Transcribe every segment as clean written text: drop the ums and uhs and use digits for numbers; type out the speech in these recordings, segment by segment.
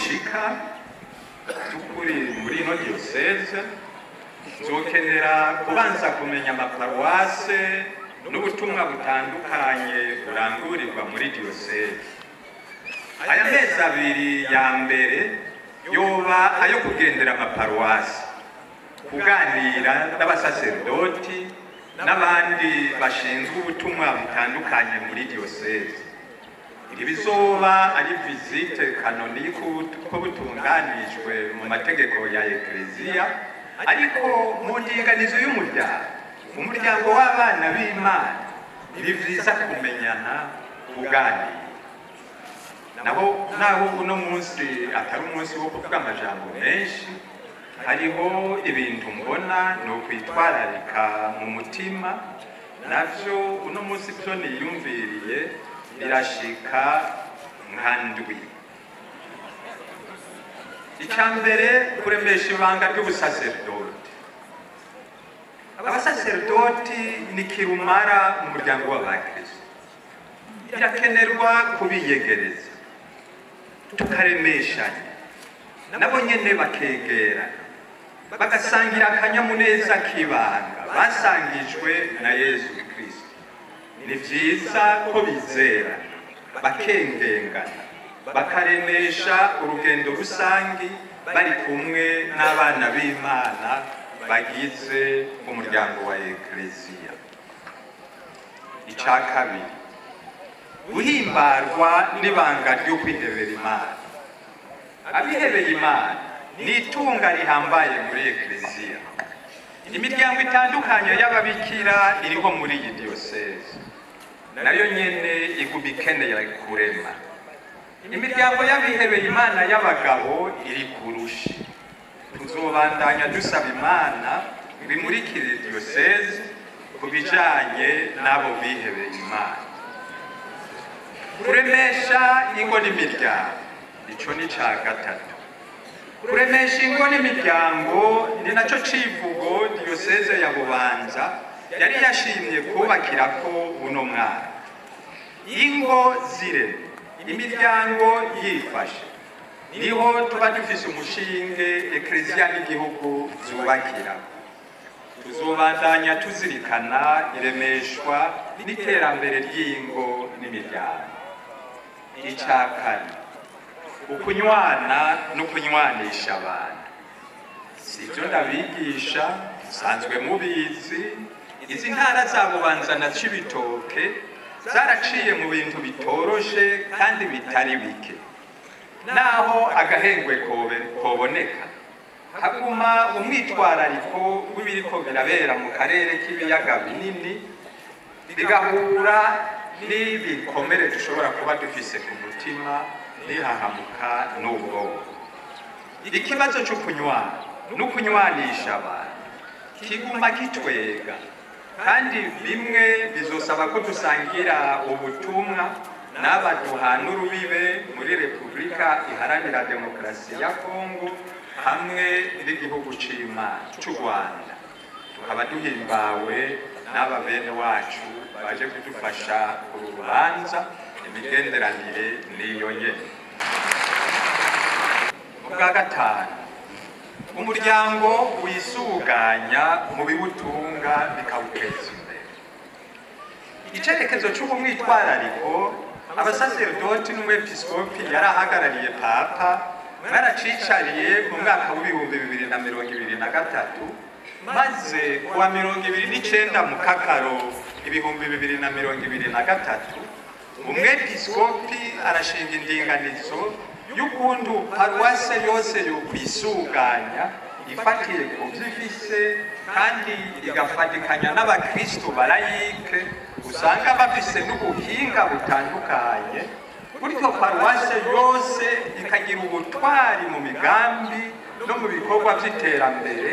nishika tukuri muri ino diocese nzokenera kubanza kumenya amaparuwase n'ubutumwa butandukanye burangurirwa muri diocese. Aya mezi abiri ya mbere yoba ayo kugendera amaparuwase, kuganira n'abasaserdoti n'abandi bashinzwe ubutumwa butandukanye muri diocese. Ibizoba ari visite kanonike ko butunganijwe mu mategeko ya Ekleziya, ariko mu ndinganizo umuryango w'abana b'Imana ni vyiza kumenyana, kuganira. Naho uno munsi atari umunsi wo kuvuga amajambo menshi, hariho ibintu mbona no kwitwararika mu mutima, navyo uno munsi byo niyumviriye birashika nkandwi. Icambere kuremesha ibanga ry'ubusaserdoti. Abasaserdoti ni kirumara mu muryango w'abakristo. Birakenerwa kubiyegereza, tukaremeshanya, nabo nyene bakegera, bagasangira akanyamuneza k'ibanga basangijwe na Yesu Kristo. Ni vyiza ko bizera, bakengengana, bakaremesha urugendo rusangi bari kumwe n'abana b'Imana bagize umuryango wa Ekleziya. Ica kabiri, guhimbarwa n'ibanga ryo kwihebera Imana. Abihebeye Imana ni itunga rihambaye muri Ekleziya. Imiryango itandukanye y'ababikira iriho muri iyi diocese, nayo nyene iguma ikeneye kurema. Imiryango y'abihebeye Imana y'abagabo iri kurushi. Tuzobandanya dusaba Imana bimurikire diocese kubijanye n'abo bihebeye Imana. Kuremesha ingo n'imiryango, ico ni ca gatatu. Kuremesha ingo n'imiryango ni naco civugo diocese ya Bubanza yari yashimye kubakirako uno mwaka. Ingo zire, imiryango yifashe, niho tuba dufise umushinge Ekleziya n'igihugu zubakira. Tuzobandanya tuzirikana iremeshwa n'iterambere ry'ingo n'imiryango. Ica kane, ukunywana no kunywanisha abantu. Sivyo ndabigisha, sanzwe mubizi, izi ntara za Bubanza na Cibitoke zaraciye mu bintu bitoroshe kandi bitari bike. Naho agahengwe koboneka, haguma umwitwarariko w'ibiriko birabera mu karere k'ibiyaga binini, bigahura n'ibikomere dushobora kuba dufise ku mutima, nihahamuka n'ubwoba. Ikibazo cyo kunywana no kunywanisha abantu kiguma kitwega, kandi bimwe bizosaba ko dusangira ubutumwa n'abaduhana urubibe muri Repubulika Iharanira Demokarasi ya Kongo hamwe n'igihugu c'Imana c'u Rwanda. Tukaba duhimbawe n'aba bene wacu baje kudufasha uru rubanza, imigenderanire niyo nyene. Ubwa gatanu, umuryango wisuganya mu biwutunga bikawuteza imbere. Icerekezo c'ubumwitwarariko abasaserdoti n'umwepiskopi yarahagarariye Papa baracicariye mu mwaka w'ibihumbi 2023, maze kuwa 29 mu Kakaro ibihumbi 2023 umwepiskopi arashinga indinganizo y'ukuntu paruwase yose yo kwisuganya ifatiye ku vyifise kandi igafatikanya n'abakristo barayike usanga bafise n'ubuhinga butandukanye, buryo paruwase yose ikagira ubutwari mu migambi no mu bikorwa vy'iterambere,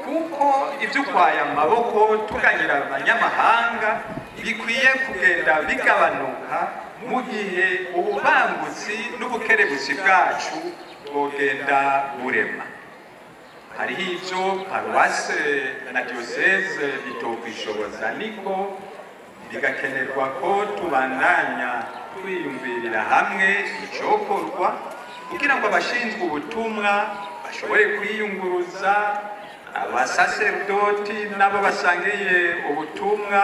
kuko ivyo kwaya amaboko tuganyira abanyamahanga bikwiye kugenda bigabanuka mu gihe ububangutsi n'ubukerebutsi bwacu bwogenda burema. Hariho ivyo paruwase na diocese bitokwishoboza, niko bigakenerwa ko tubandanya twiyumvirira hamwe icokorwa kugira ngo abashinzwe ubutumwa bashobore kwiyunguruza, abasaserdoti nabo basangiye ubutumwa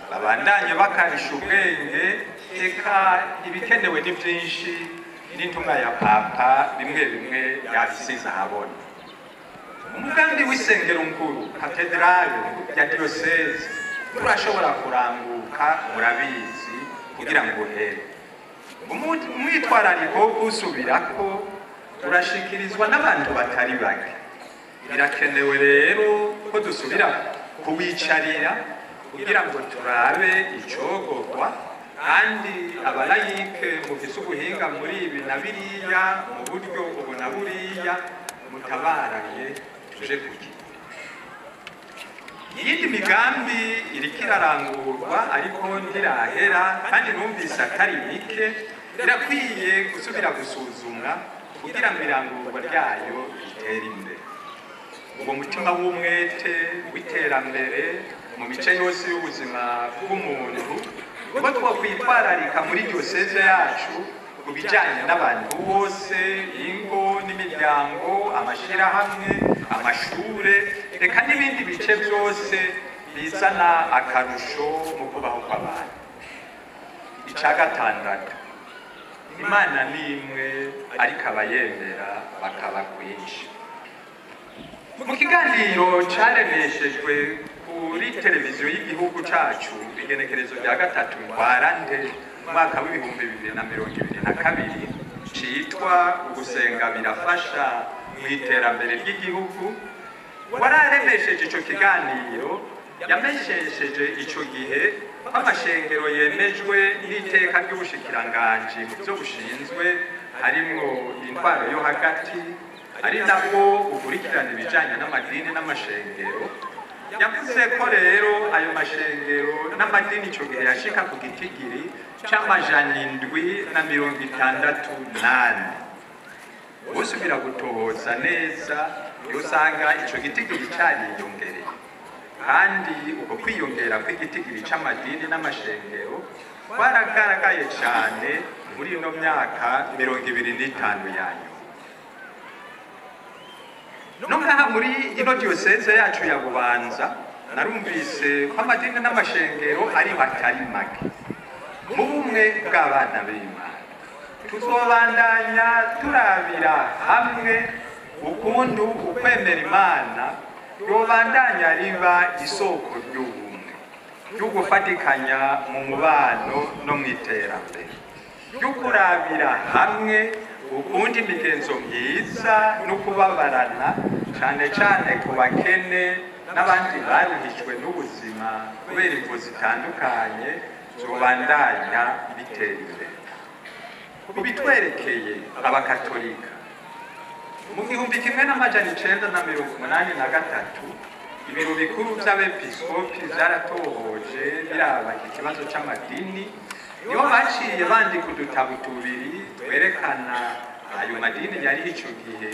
babandanye bakarisha ubwenge. Eka ibikenewe ni byinshi, n'intumwa ya papa bimwe bimwe yabisize ahabona. Umugambi w'isengero nkuru katedrale ya diyoseze urashobora kuranguka, murabizi, kugira ngo uhere. Umwitwarariko wo gusubirako urashikirizwa n'abantu batari bake. Birakenewe rero ko dusubira kuwicarira kugira ngo turabe icogogwa, kandi abalayike mufise ubuhinga muri ibi na biriya mu buryo ubu na buriya mutabaraye tuje kugira. Iyindi migambi iriko irarangurwa ariko ntirahera, kandi numvise atari mike, irakwiye gusubira gusuzumwa kugira ngo irangurwa ryayo ritere imbere. Uwo mutima w'umwete w'iterambere mu mice yose y'ubuzima bw'umuntu ngo twokwitwararika muri diyoseze yacu ku bijyanye n'abantu bose, ingo n'imiryango, amashyirahamwe, amashure, reka n'ibindi bice byose bizana akarusho mu kubaho kw'abantu. Icya gatandatu, Imana ni imwe ariko abayemera bakaba kwinshi. Mu kiganiro cyaremeshejwe kuri televiziyo y'igihugu cyacu igenekerezo rya 3 Ntwarante umwaka w'ibihumbi 2022 cyitwa ugusenga birafasha mu iterambere ry'igihugu, wararemesheje icyo kiganiro. Yameshesheje icyo gihe amashengero yemejwe n'iteka ry'ubushikiranganji mu byo bushinzwe harimwo intwaro yo hagati, ari nabwo ukurikirana ibijyanye n'amadini n'amashengero. Yavuze ko rero ayo mashengero n'amadini icyo gihe yashika ku gitigiri c'768. Usubira gutohoza neza usanga icyo gitigiri cyariyongereye, kandi uko kwiyongera kw'igitigiri c'amadini n'amashengero kwaragaragaye cyane muri ino myaka 25 yanyu. Nongaha muri ino diyoseze yacu ya Bubanza narumvise ko amadini n'amashengero ari batari make mu bumwe bw'abana b'Imana. Tuzobandanya turabira hamwe ukundu ukwemera Imana yobandanya riba isoko ry'ubumwe, y'ugufatikanya mu mubano no mu iterambere, y'ukurabira hamwe ukundi imigenzo myiza no kubabarana, cyane cyane ku bakene n'abandi baruhijwe n'ubuzima kubera imvo zitandukanye, zobandanya bitera imbere. Kubitwerekeye abakatolika mu 1983 ibiro bikuru by'abepiskopi byaratohoje biraba ikibazo cy'amadini, niho baciye bandika udutabo tubiri twerekana ayo madini yari icyo gihe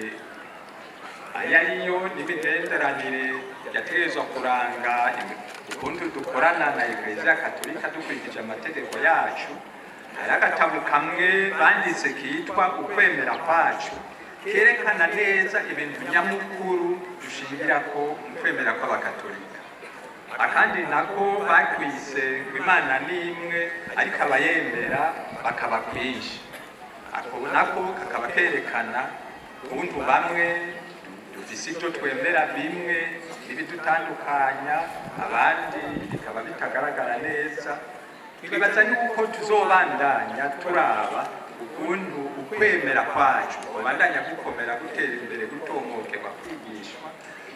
ayariyo n'imigenderanire yategerezwa kuranga ukuntu dukorana na Eklezia Katolika dukurikije amategeko yacu. Hari agatabo kamwe banditse kitwa ukwemera kwacu, kerekana neza ibintu nyamukuru dushingira ko ukwemera kw'abakatolika. Akandi nako bakwise Imana ni imwe ariko abayemera bakaba kwinshi. Ako nako kakaba kerekana ukuntu bamwe dufise ibyo twemera bimwe n'ibidutandukanya, abandi bikaba bitagaragara neza. Twibaza yuko tuzobandanya turaba ukuntu ukwemera kwacu kubandanya gukomera, gutera imbere, gutomokerwa, kwigishwa,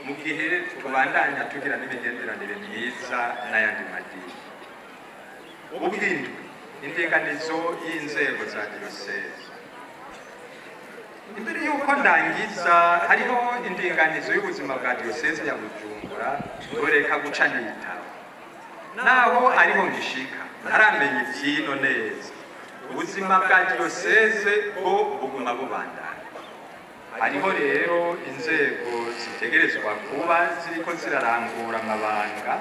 mu gihe tubandanya tugira n'imigenderanire myiza n'ayandi madini. Ubwindwi, indinganizo y'inzego za diyoseze. Imbere y'uko ndangiza, hariho indinganizo y'ubuzima bwa diyoseze ya Bujumbura boreka guca n'itabo. Naho ariho ngishika ntaramenya ivyino neza, ubuzima bwa diyoseze bwo buguma bubandanya. Hariho rero inzego zitegerezwa kuba ziriko zirarangura amabanga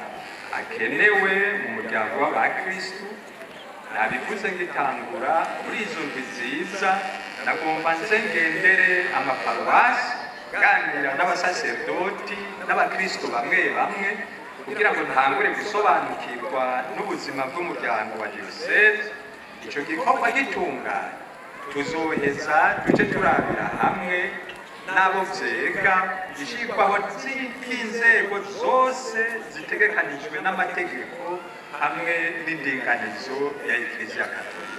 akenewe mu muryango w'abakristu, nabivuze ngitangura muri izo ndwi nziza nagomba nzengendere amaparuwasi ganira n'abasaserdoti n'abakristo bamwe bamwe kugira ngo ntangure gusobanukirwa n'ubuzima bw'umuryango wa diyoseze. Ico gikorwa gitunganye tuzoheza duce turabira hamwe n'abo vyega ishikwaho z'inzego zose zitegekanijwe n'amategeko hamwe n'indinganizo ya Eklezia Katolika.